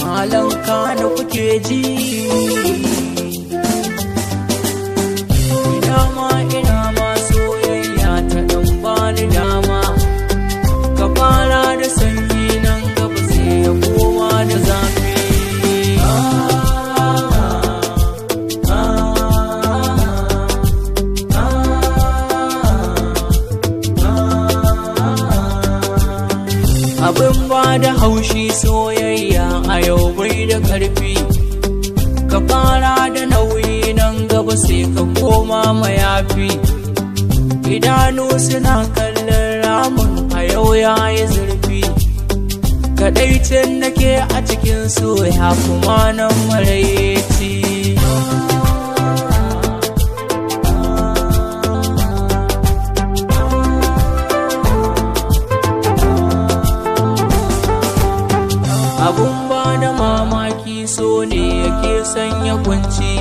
Malan Kana kuke ji. Ina ma soyayya ta ɗan bani dama, ka fara da sanyi nan gaba sai ya koma da zafi. Abin ba da haushi soyayya a yau bai da ƙarfi, ka fara da nauyi nan gaba sai ka koma mayafi. Idanu suna kallon ramin a yau ya yi zurfi, kaɗaicin nake a cikin soya kuma nan maraici. Abun ba da mamaki so ne yake sanya kunci,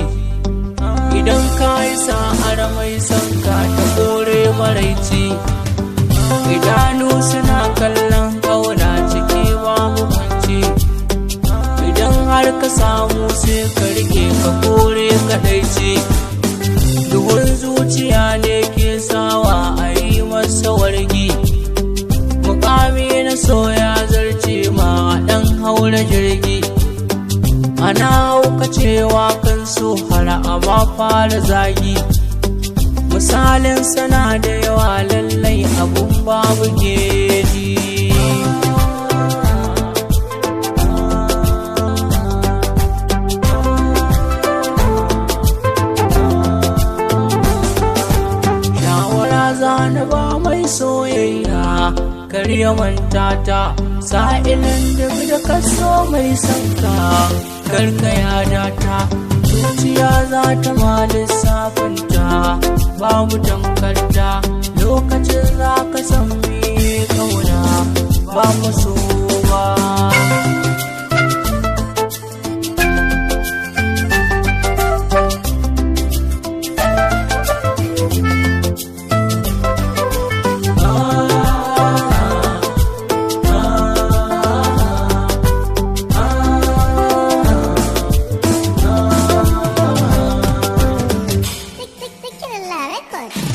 idan ka yi sa'ar mai son ka ta kore maraici. Idanu suna kallon ƙauna ciki babu kwanci, idan har ka samu sai ka rike ka kore kadaici. Duhun zuciya ne ke sawa a yi masa wargi, mukami na soya zarce ma ɗan haura jirgi. Ana haukacewa kan so har amma fara zagi, misalin sana da yawa lallai abun babu geji. Shawara zana ba mai soyayya kar ya manta ta, sa'ilin duk da kaso mai sanka karka yada ta. Zuciya za ta ma lissafinta babu tankarta, lokacin za ka san me kauna ba mu so.